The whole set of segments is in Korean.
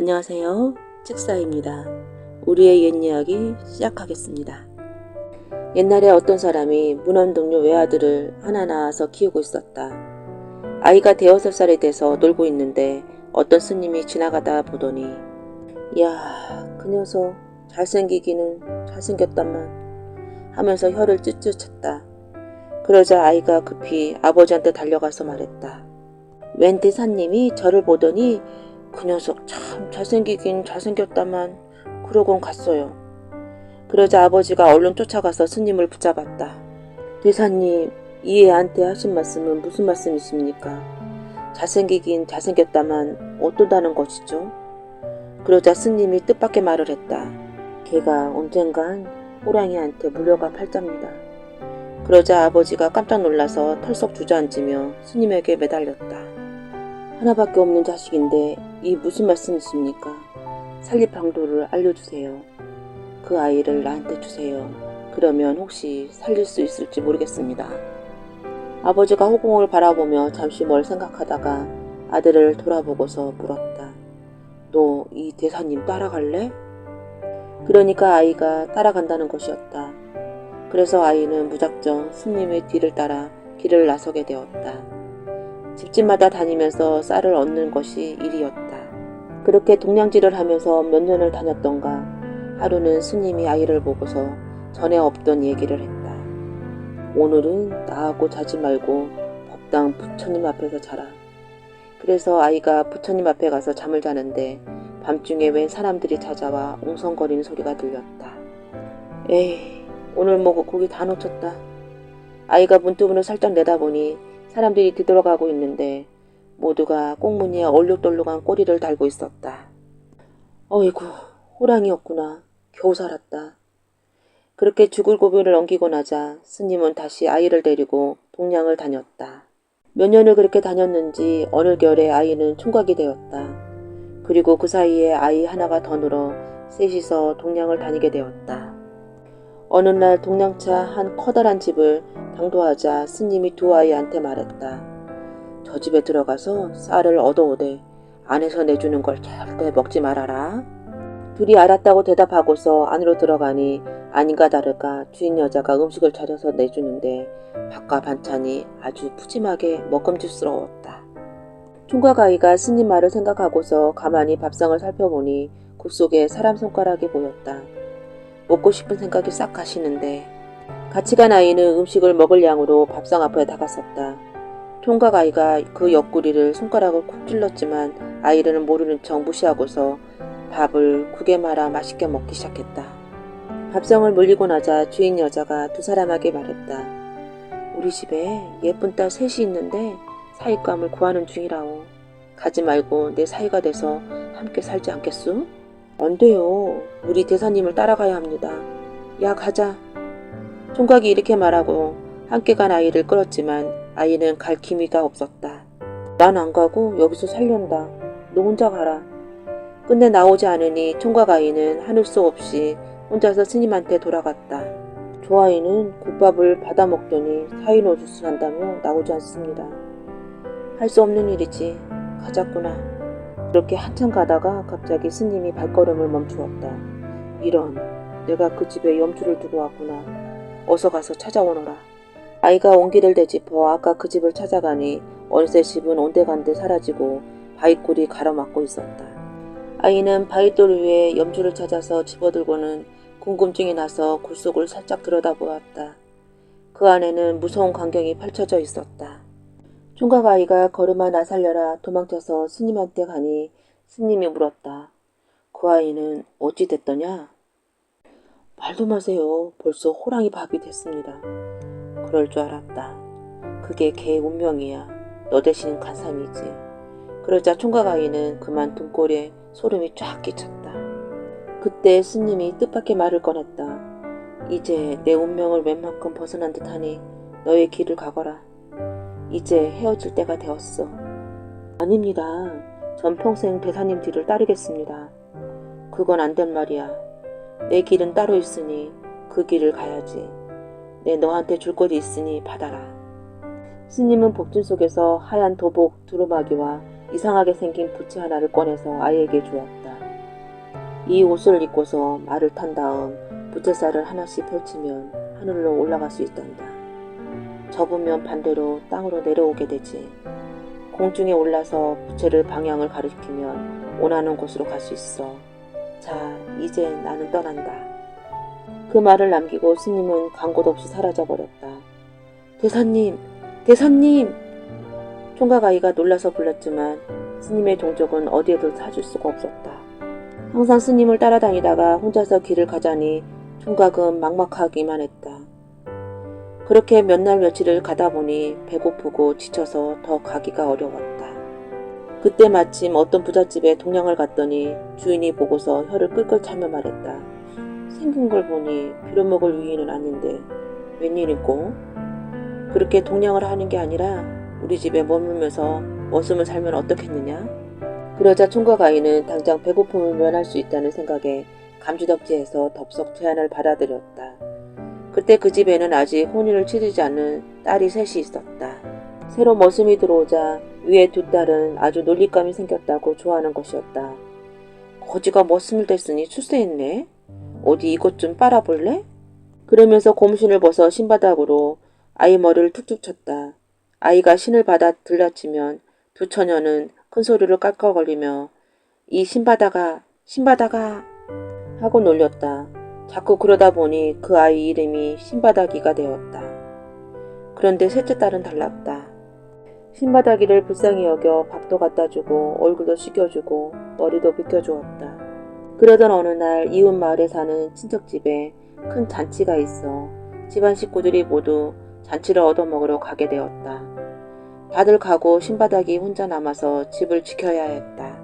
안녕하세요. 칙사입니다. 우리의 옛 이야기 시작하겠습니다. 옛날에 어떤 사람이 문헌동료 외아들을 하나 낳아서 키우고 있었다. 아이가 대여섯 살이 돼서 놀고 있는데 어떤 스님이 지나가다 보더니 이야, 그 녀석 잘생기기는 잘생겼단만 하면서 혀를 ጭጭ 찼다. 그러자 아이가 급히 아버지한테 달려가서 말했다. 웬 대사님이 저를 보더니 그 녀석 참 잘생기긴 잘생겼다만 그러곤 갔어요. 그러자 아버지가 얼른 쫓아가서 스님을 붙잡았다. 대사님, 이 애한테 하신 말씀은 무슨 말씀이십니까? 잘생기긴 잘생겼다만 어떠다는 것이죠? 그러자 스님이 뜻밖의 말을 했다. 걔가 언젠간 호랑이한테 물려가 팔자입니다. 그러자 아버지가 깜짝 놀라서 털썩 주저앉으며 스님에게 매달렸다. 하나밖에 없는 자식인데 이 무슨 말씀이십니까? 살릴 방도를 알려주세요. 그 아이를 나한테 주세요. 그러면 혹시 살릴 수 있을지 모르겠습니다. 아버지가 호공을 바라보며 잠시 뭘 생각하다가 아들을 돌아보고서 물었다. 너 이 대사님 따라갈래? 그러니까 아이가 따라간다는 것이었다. 그래서 아이는 무작정 스님의 뒤를 따라 길을 나서게 되었다. 집집마다 다니면서 쌀을 얻는 것이 일이었다. 그렇게 동냥질을 하면서 몇 년을 다녔던가 하루는 스님이 아이를 보고서 전에 없던 얘기를 했다. 오늘은 나하고 자지 말고 법당 부처님 앞에서 자라. 그래서 아이가 부처님 앞에 가서 잠을 자는데 밤중에 웬 사람들이 찾아와 웅성거리는 소리가 들렸다. 에이, 오늘 뭐고 고기 다 놓쳤다. 아이가 문두문을 살짝 내다보니 사람들이 뒤돌아가고 있는데 모두가 꽁무니에 얼룩덜룩한 꼬리를 달고 있었다. 어이구, 호랑이였구나. 겨우 살았다. 그렇게 죽을 고비를 넘기고 나자 스님은 다시 아이를 데리고 동냥을 다녔다. 몇 년을 그렇게 다녔는지 어느 겨울에 아이는 총각이 되었다. 그리고 그 사이에 아이 하나가 더 늘어 셋이서 동냥을 다니게 되었다. 어느 날 동냥차 한 커다란 집을 당도하자 스님이 두 아이한테 말했다. 저 집에 들어가서 쌀을 얻어오되 안에서 내주는 걸 절대 먹지 말아라. 둘이 알았다고 대답하고서 안으로 들어가니 아닌가 다를까 주인 여자가 음식을 차려서 내주는데 밥과 반찬이 아주 푸짐하게 먹음직스러웠다. 총각 아이가 스님 말을 생각하고서 가만히 밥상을 살펴보니 그 속에 사람 손가락이 보였다. 먹고 싶은 생각이 싹 가시는데 같이 간 아이는 음식을 먹을 양으로 밥상 앞에 다가섰다. 총각 아이가 그 옆구리를 손가락을 콕 찔렀지만 아이는 모르는 척 무시하고서 밥을 국에 말아 맛있게 먹기 시작했다. 밥상을 물리고 나자 주인 여자가 두 사람에게 말했다. 우리 집에 예쁜 딸 셋이 있는데 사윗감을 구하는 중이라오. 가지 말고 내 사이가 돼서 함께 살지 않겠소? 안 돼요. 우리 대사님을 따라가야 합니다. 야, 가자. 총각이 이렇게 말하고 함께 간 아이를 끌었지만 아이는 갈 기미가 없었다. 난 안 가고 여기서 살련다. 너 혼자 가라. 끝내 나오지 않으니 총각 아이는 하늘 수 없이 혼자서 스님한테 돌아갔다. 저 아이는 국밥을 받아 먹더니 사인 오수수 한다며 나오지 않습니다. 할 수 없는 일이지. 가자꾸나. 그렇게 한참 가다가 갑자기 스님이 발걸음을 멈추었다. 이런, 내가 그 집에 염주를 두고 왔구나. 어서 가서 찾아오너라. 아이가 온기를 되짚어 아까 그 집을 찾아가니 어느새 집은 온데간데 사라지고 바위굴이 가로막고 있었다. 아이는 바위돌 위에 염주를 찾아서 집어들고는 궁금증이 나서 굴 속을 살짝 들여다보았다. 그 안에는 무서운 광경이 펼쳐져 있었다. 총각 아이가 걸음아 나 살려라 도망쳐서 스님한테 가니 스님이 물었다. 그 아이는 어찌 됐더냐? 말도 마세요. 벌써 호랑이 밥이 됐습니다. 그럴 줄 알았다. 그게 걔의 운명이야. 너 대신 간삼이지. 그러자 총각 아이는 그만 등골에 소름이 쫙 끼쳤다. 그때 스님이 뜻밖의 말을 꺼냈다. 이제 내 운명을 웬만큼 벗어난 듯하니 너의 길을 가거라. 이제 헤어질 때가 되었어. 아닙니다. 전 평생 대사님 뒤를 따르겠습니다. 그건 안 된 말이야. 내 길은 따로 있으니 그 길을 가야지. 내 너한테 줄 것이 있으니 받아라. 스님은 복진 속에서 하얀 도복 두루마기와 이상하게 생긴 부채 하나를 꺼내서 아이에게 주었다. 이 옷을 입고서 말을 탄 다음 부채살을 하나씩 펼치면 하늘로 올라갈 수 있단다. 접으면 반대로 땅으로 내려오게 되지. 공중에 올라서 부채를 방향을 가리키면 원하는 곳으로 갈 수 있어. 자, 이제 나는 떠난다. 그 말을 남기고 스님은 간 곳 없이 사라져버렸다. 대사님! 대사님! 총각 아이가 놀라서 불렀지만 스님의 동족은 어디에도 찾을 수가 없었다. 항상 스님을 따라다니다가 혼자서 길을 가자니 총각은 막막하기만 했다. 그렇게 몇 날 며칠을 가다 보니 배고프고 지쳐서 더 가기가 어려웠다. 그때 마침 어떤 부잣집에 동냥을 갔더니 주인이 보고서 혀를 끌끌 차며 말했다. 생긴 걸 보니 빌어먹을 위인은 아닌데 웬일이고? 그렇게 동냥을 하는 게 아니라 우리 집에 머물면서 머슴을 살면 어떻겠느냐? 그러자 총각 아이는 당장 배고픔을 면할 수 있다는 생각에 감지덕지해서 덥석 제안을 받아들였다. 그때 그 집에는 아직 혼인을 치르지 않은 딸이 셋이 있었다. 새로 머슴이 들어오자 위에 두 딸은 아주 놀림감이 생겼다고 좋아하는 것이었다. 거지가 머슴을 댔으니 출세했네. 어디 이것 좀 빨아볼래? 그러면서 곰신을 벗어 신바닥으로 아이 머리를 툭툭 쳤다. 아이가 신을 받아 들려치면 두 처녀는 큰 소리로 깔깔거리며 이 신바다가 하고 놀렸다. 자꾸 그러다 보니 그 아이 이름이 신바닥이가 되었다. 그런데 셋째 딸은 달랐다. 신바닥이를 불쌍히 여겨 밥도 갖다 주고 얼굴도 씻겨주고 머리도 빗겨주었다. 그러던 어느 날 이웃 마을에 사는 친척집에 큰 잔치가 있어 집안 식구들이 모두 잔치를 얻어먹으러 가게 되었다. 다들 가고 신바닥이 혼자 남아서 집을 지켜야 했다.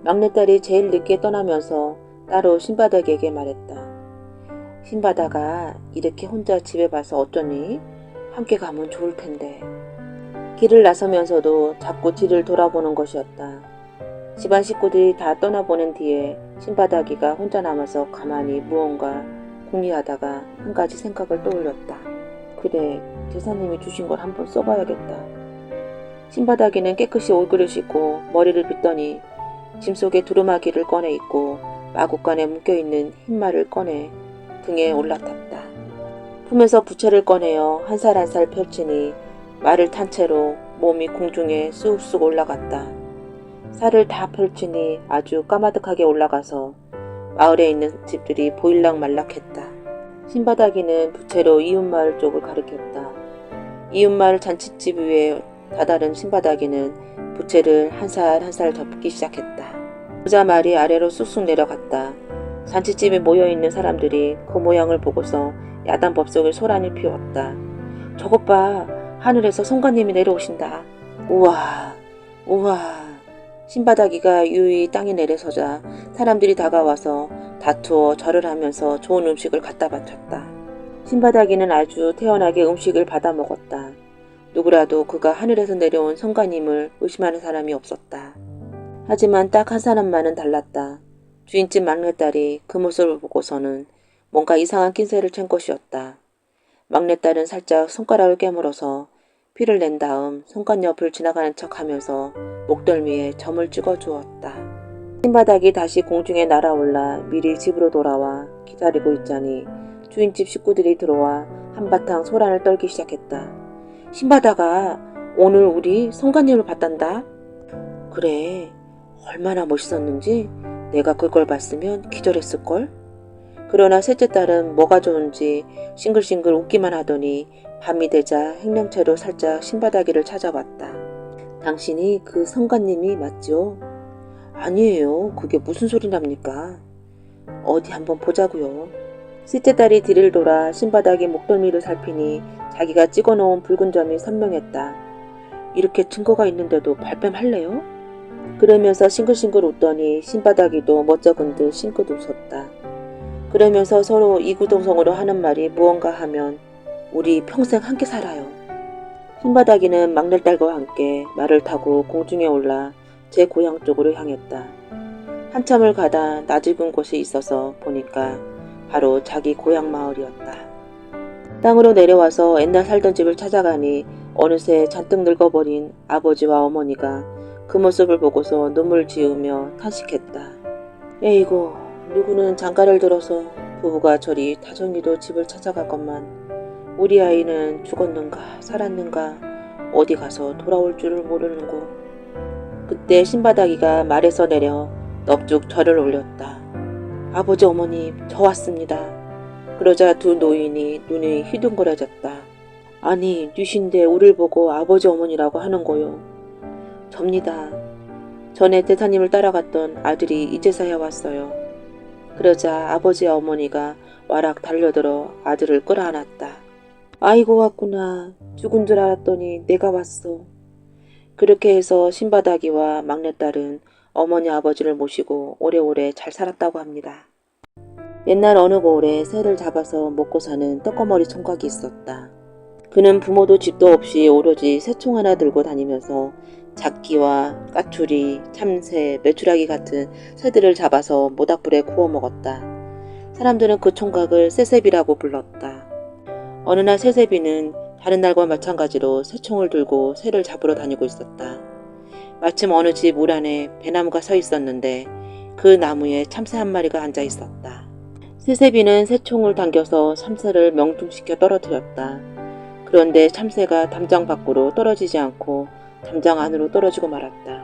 막내딸이 제일 늦게 떠나면서 따로 신바닥에게 말했다. 신바닥아, 이렇게 혼자 집에 봐서 어쩌니? 함께 가면 좋을 텐데. 길을 나서면서도 자꾸 뒤를 돌아보는 것이었다. 집안 식구들이 다 떠나보낸 뒤에 신바닥이가 혼자 남아서 가만히 무언가 궁리하다가 한 가지 생각을 떠올렸다. 그래, 대사님이 주신 걸 한번 써봐야겠다. 신바닥이는 깨끗이 얼굴을 씻고 머리를 빗더니 짐 속에 두루마기를 꺼내 입고 마구간에 묶여있는 흰말을 꺼내 등에 올라탔다. 품에서 부채를 꺼내어 한 살 한 살 펼치니 말을 탄 채로 몸이 공중에 쑥쑥 올라갔다. 살을 다 펼치니 아주 까마득하게 올라가서 마을에 있는 집들이 보일락 말락했다. 신바닥이는 부채로 이웃마을 쪽을 가리켰다. 이웃마을 잔칫집 위에 다다른 신바닥이는 부채를 한 살 한 살 덮기 시작했다. 부자 말이 아래로 쑥쑥 내려갔다. 잔칫집에 모여있는 사람들이 그 모양을 보고서 야단법석을 소란을 피웠다. 저것 봐, 하늘에서 성관님이 내려오신다. 우와, 우와. 신바닥이가 유유히 땅에 내려서자 사람들이 다가와서 다투어 절을 하면서 좋은 음식을 갖다 바쳤다. 신바닥이는 아주 태연하게 음식을 받아 먹었다. 누구라도 그가 하늘에서 내려온 성관님을 의심하는 사람이 없었다. 하지만 딱 한 사람만은 달랐다. 주인집 막내딸이 그 모습을 보고서는 뭔가 이상한 낌새를 챈 것이었다. 막내딸은 살짝 손가락을 깨물어서 피를 낸 다음 손간 옆을 지나가는 척하면서 목덜미에 점을 찍어 주었다. 신바닥이 다시 공중에 날아올라 미리 집으로 돌아와 기다리고 있자니 주인집 식구들이 들어와 한바탕 소란을 떨기 시작했다. 신바닥아, 오늘 우리 성관님을 봤단다. 그래, 얼마나 멋있었는지 내가 그걸 봤으면 기절했을걸? 그러나 셋째 딸은 뭐가 좋은지 싱글싱글 웃기만 하더니 밤이 되자 행령채로 살짝 신바닥이를 찾아봤다. 당신이 그 성관님이 맞죠? 아니에요. 그게 무슨 소리랍니까? 어디 한번 보자고요. 셋째 딸이 뒤를 돌아 신바닥이 목덜미를 살피니 자기가 찍어놓은 붉은 점이 선명했다. 이렇게 증거가 있는데도 발뺌할래요? 그러면서 싱글싱글 웃더니 신바닥이도 멋쩍은 듯 싱긋 웃었다. 그러면서 서로 이구동성으로 하는 말이 무언가 하면 우리 평생 함께 살아요. 신바닥이는 막내딸과 함께 말을 타고 공중에 올라 제 고향 쪽으로 향했다. 한참을 가다 낯익은 곳이 있어서 보니까 바로 자기 고향 마을이었다. 땅으로 내려와서 옛날 살던 집을 찾아가니 어느새 잔뜩 늙어버린 아버지와 어머니가 그 모습을 보고서 눈물 지으며 탄식했다. 에이고, 누구는 장가를 들어서 부부가 저리 다정히도 집을 찾아가건만 우리 아이는 죽었는가 살았는가 어디 가서 돌아올 줄을 모르는고. 그때 신바닥이가 말에서 내려 넙죽 절을 올렸다. 아버지 어머니 저 왔습니다. 그러자 두 노인이 눈이 휘둥그레졌다. 아니 뉘신데 우릴 보고 아버지 어머니라고 하는 거요. 접니다. 전에 대사님을 따라갔던 아들이 이제서야 왔어요. 그러자 아버지 어머니가 와락 달려들어 아들을 끌어안았다. 아이고 왔구나. 죽은 줄 알았더니 내가 왔어. 그렇게 해서 신바닥이와 막내딸은 어머니 아버지를 모시고 오래오래 잘 살았다고 합니다. 옛날 어느 고을에 새를 잡아서 먹고 사는 떡거머리 총각이 있었다. 그는 부모도 집도 없이 오로지 새총 하나 들고 다니면서 작기와 까추리, 참새, 메추라기 같은 새들을 잡아서 모닥불에 구워 먹었다. 사람들은 그 총각을 새새비라고 불렀다. 어느 날 새새비는 다른 날과 마찬가지로 새총을 들고 새를 잡으러 다니고 있었다. 마침 어느 집 물 안에 배나무가 서 있었는데 그 나무에 참새 한 마리가 앉아 있었다. 새새비는 새총을 당겨서 참새를 명중시켜 떨어뜨렸다. 그런데 참새가 담장 밖으로 떨어지지 않고 담장 안으로 떨어지고 말았다.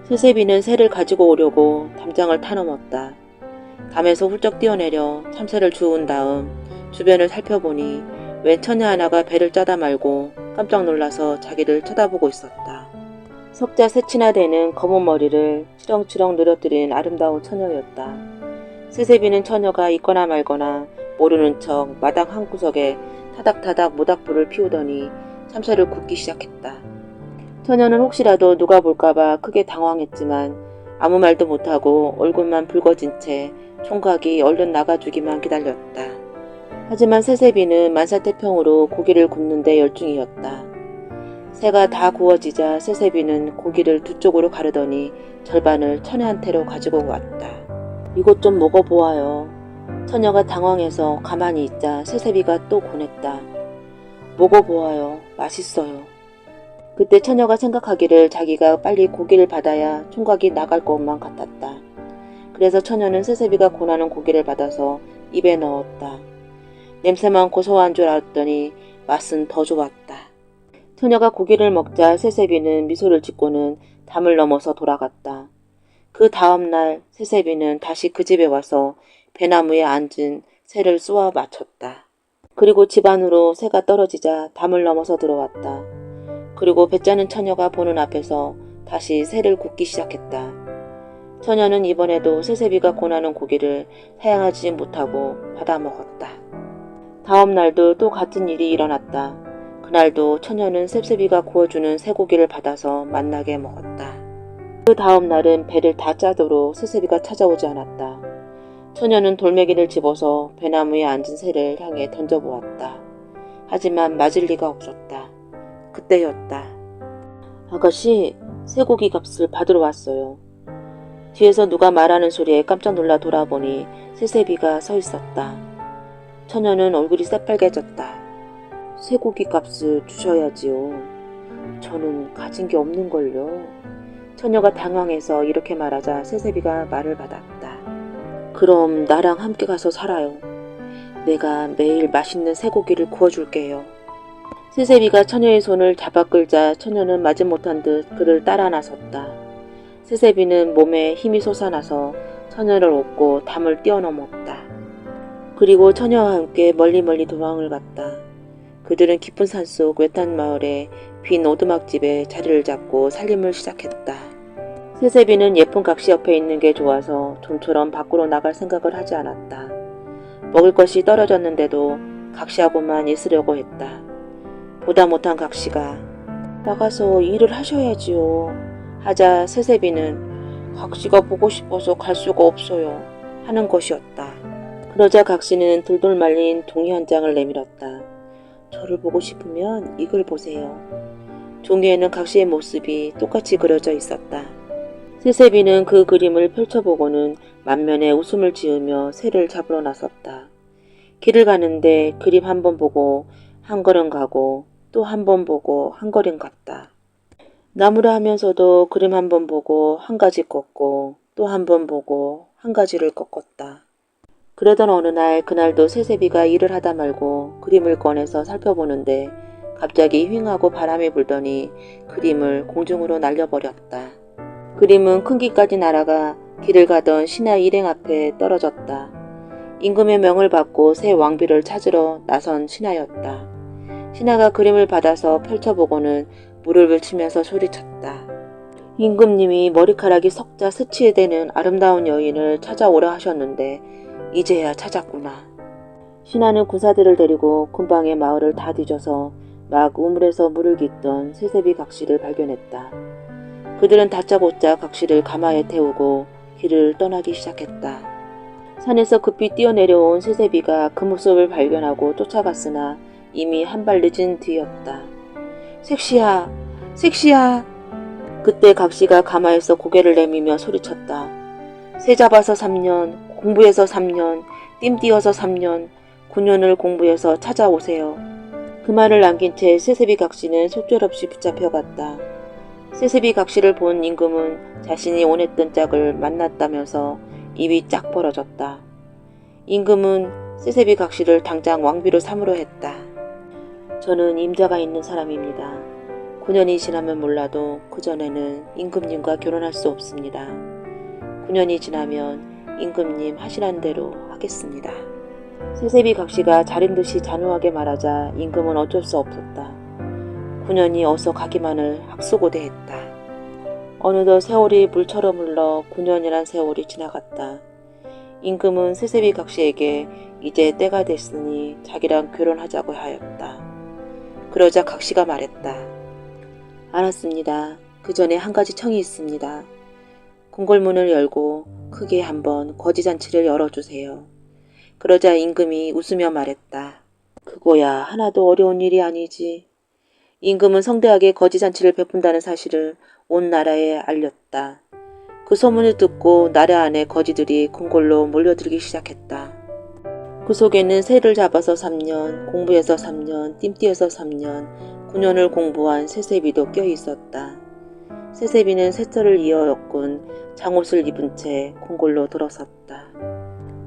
새새비는 새를 가지고 오려고 담장을 타넘었다. 담에서 훌쩍 뛰어내려 참새를 주운 다음 주변을 살펴보니 웬 처녀 하나가 배를 짜다 말고 깜짝 놀라서 자기를 쳐다보고 있었다. 석자 새치나 되는 검은 머리를 치렁치렁 늘어뜨린 아름다운 처녀였다. 새새비는 처녀가 있거나 말거나 모르는 척 마당 한구석에 타닥타닥 모닥불을 피우더니 참새를 굽기 시작했다. 처녀는 혹시라도 누가 볼까봐 크게 당황했지만 아무 말도 못하고 얼굴만 붉어진 채 총각이 얼른 나가주기만 기다렸다. 하지만 새새비는 만사태평으로 고기를 굽는 데 열중이었다. 새가 다 구워지자 새새비는 고기를 두 쪽으로 가르더니 절반을 처녀한테로 가지고 왔다. 이것 좀 먹어보아요. 처녀가 당황해서 가만히 있자 새새비가 또 권했다. 먹어보아요. 맛있어요. 그때 처녀가 생각하기를 자기가 빨리 고기를 받아야 총각이 나갈 것만 같았다. 그래서 처녀는 새새비가 권하는 고기를 받아서 입에 넣었다. 냄새만 고소한 줄 알았더니 맛은 더 좋았다. 처녀가 고기를 먹자 새새비는 미소를 짓고는 담을 넘어서 돌아갔다. 그 다음날 새새비는 다시 그 집에 와서 배나무에 앉은 새를 쏘아 맞췄다. 그리고 집 안으로 새가 떨어지자 담을 넘어서 들어왔다. 그리고 배짜는 처녀가 보는 앞에서 다시 새를 굽기 시작했다. 처녀는 이번에도 새새비가 권하는 고기를 사양하지 못하고 받아먹었다. 다음 날도 또 같은 일이 일어났다. 그날도 처녀는 새새비가 구워주는 새고기를 받아서 맛나게 먹었다. 그 다음 날은 배를 다 짜도록 새새비가 찾아오지 않았다. 처녀는 돌멩이를 집어서 배나무에 앉은 새를 향해 던져보았다. 하지만 맞을 리가 없었다. 그때였다. 아가씨, 새고기 값을 받으러 왔어요. 뒤에서 누가 말하는 소리에 깜짝 놀라 돌아보니 새새비가 서 있었다. 처녀는 얼굴이 새빨개졌다. 새고기 값을 주셔야지요. 저는 가진 게 없는걸요. 처녀가 당황해서 이렇게 말하자 새새비가 말을 받았다. 그럼 나랑 함께 가서 살아요. 내가 매일 맛있는 새고기를 구워줄게요. 새새비가 처녀의 손을 잡아 끌자 처녀는 마지못한 듯 그를 따라 나섰다. 새새비는 몸에 힘이 솟아나서 처녀를 업고 담을 뛰어넘었다. 그리고 처녀와 함께 멀리 도망을 갔다. 그들은 깊은 산속 외딴 마을에 빈 오두막집에 자리를 잡고 살림을 시작했다. 새새비는 예쁜 각시 옆에 있는 게 좋아서 좀처럼 밖으로 나갈 생각을 하지 않았다. 먹을 것이 떨어졌는데도 각시하고만 있으려고 했다. 보다 못한 각시가 나가서 일을 하셔야지요. 하자 새새비는 각시가 보고 싶어서 갈 수가 없어요. 하는 것이었다. 그러자 각시는 돌돌 말린 종이 한 장을 내밀었다. 저를 보고 싶으면 이걸 보세요. 종이에는 각시의 모습이 똑같이 그려져 있었다. 새새비는 그 그림을 펼쳐보고는 만면에 웃음을 지으며 새를 잡으러 나섰다. 길을 가는데 그림 한 번 보고 한 걸음 가고 또 한 번 보고 한 걸음 갔다. 나무라 하면서도 그림 한 번 보고 한 가지 걷고 또 한 번 보고 한 가지를 꺾었다. 그러던 어느 날 그날도 새세비가 일을 하다 말고 그림을 꺼내서 살펴보는데 갑자기 휑하고 바람이 불더니 그림을 공중으로 날려버렸다. 그림은 큰 길까지 날아가 길을 가던 신하 일행 앞에 떨어졌다. 임금의 명을 받고 새 왕비를 찾으러 나선 신하였다. 신하가 그림을 받아서 펼쳐보고는 무릎을 치면서 소리쳤다. 임금님이 머리카락이 석자 스치에 대는 아름다운 여인을 찾아오라 하셨는데 이제야 찾았구나. 신하는 군사들을 데리고 근방의 마을을 다 뒤져서 막 우물에서 물을 깃던 새세비 각시를 발견했다. 그들은 다짜고짜 각시를 가마에 태우고 길을 떠나기 시작했다. 산에서 급히 뛰어내려온 새세비가 그 모습을 발견하고 쫓아갔으나 이미 한 발 늦은 뒤였다. 색시야! 색시야! 그때 각시가 가마에서 고개를 내밀며 소리쳤다. 새 잡아서 3년, 공부해서 3년, 띠띠어서 3년, 9년을 공부해서 찾아오세요. 그 말을 남긴 채 새세비 각시는 속절없이 붙잡혀갔다. 새세비 각시를 본 임금은 자신이 원했던 짝을 만났다면서 입이 쫙 벌어졌다. 임금은 새세비 각시를 당장 왕비로 삼으려 했다. 저는 임자가 있는 사람입니다. 9년이 지나면 몰라도 그전에는 임금님과 결혼할 수 없습니다. 9년이 지나면 임금님 하시란 대로 하겠습니다. 새세비 각시가 자린 듯이 잔혹하게 말하자 임금은 어쩔 수 없었다. 9년이 어서 가기만을 학수고대했다. 어느덧 세월이 물처럼 흘러 9년이란 세월이 지나갔다. 임금은 새세비 각시에게 이제 때가 됐으니 자기랑 결혼하자고 하였다. 그러자 각시가 말했다. 알았습니다. 그 전에 한 가지 청이 있습니다. 궁궐문을 열고 크게 한번 거지잔치를 열어주세요. 그러자 임금이 웃으며 말했다. 그거야 하나도 어려운 일이 아니지. 임금은 성대하게 거지잔치를 베푼다는 사실을 온 나라에 알렸다. 그 소문을 듣고 나라 안에 거지들이 궁궐로 몰려들기 시작했다. 그 속에는 새를 잡아서 3년, 공부해서 3년, 띠띠어서 3년, 9년을 공부한 새세비도 껴있었다. 새세비는 새털을 이어 엮은 장옷을 입은 채 궁궐로 들어섰다.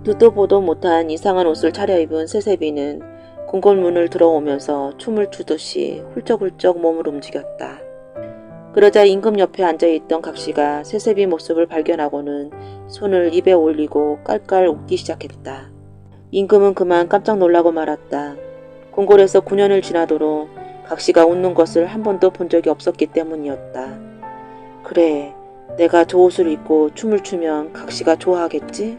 듣도 보도 못한 이상한 옷을 차려입은 새세비는 궁궐문을 들어오면서 춤을 추듯이 훌쩍훌쩍 몸을 움직였다. 그러자 임금 옆에 앉아있던 각시가 새세비 모습을 발견하고는 손을 입에 올리고 깔깔 웃기 시작했다. 임금은 그만 깜짝 놀라고 말았다. 궁궐에서 9년을 지나도록 각시가 웃는 것을 한 번도 본 적이 없었기 때문이었다. 그래, 내가 저 옷을 입고 춤을 추면 각시가 좋아하겠지?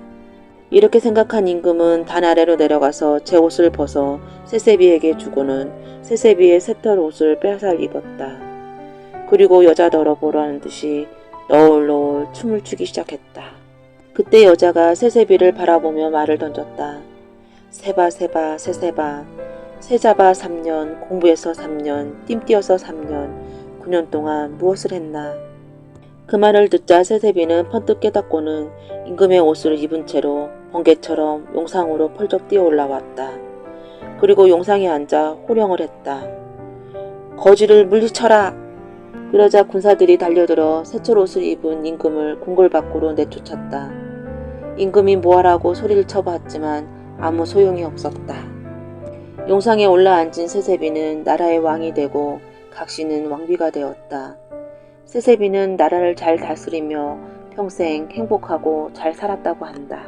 이렇게 생각한 임금은 단 아래로 내려가서 제 옷을 벗어 새세비에게 주고는 새세비의 새털 옷을 빼앗아 입었다. 그리고 여자더러 보라는 듯이 너울너울 춤을 추기 시작했다. 그때 여자가 새세비를 바라보며 말을 던졌다. 세바 세바 새세바 새 잡아 3년, 공부해서 3년, 띠띠어서 3년, 9년 동안 무엇을 했나. 그 말을 듣자 새세비는 번뜩 깨닫고는 임금의 옷을 입은 채로 번개처럼 용상으로 펄쩍 뛰어 올라왔다. 그리고 용상에 앉아 호령을 했다. 거지를 물리쳐라! 그러자 군사들이 달려들어 새철 옷을 입은 임금을 궁궐 밖으로 내쫓았다. 임금이 뭐하라고 소리를 쳐봤지만 아무 소용이 없었다. 용상에 올라앉은 새세비는 나라의 왕이 되고 각시는 왕비가 되었다. 새세비는 나라를 잘 다스리며 평생 행복하고 잘 살았다고 한다.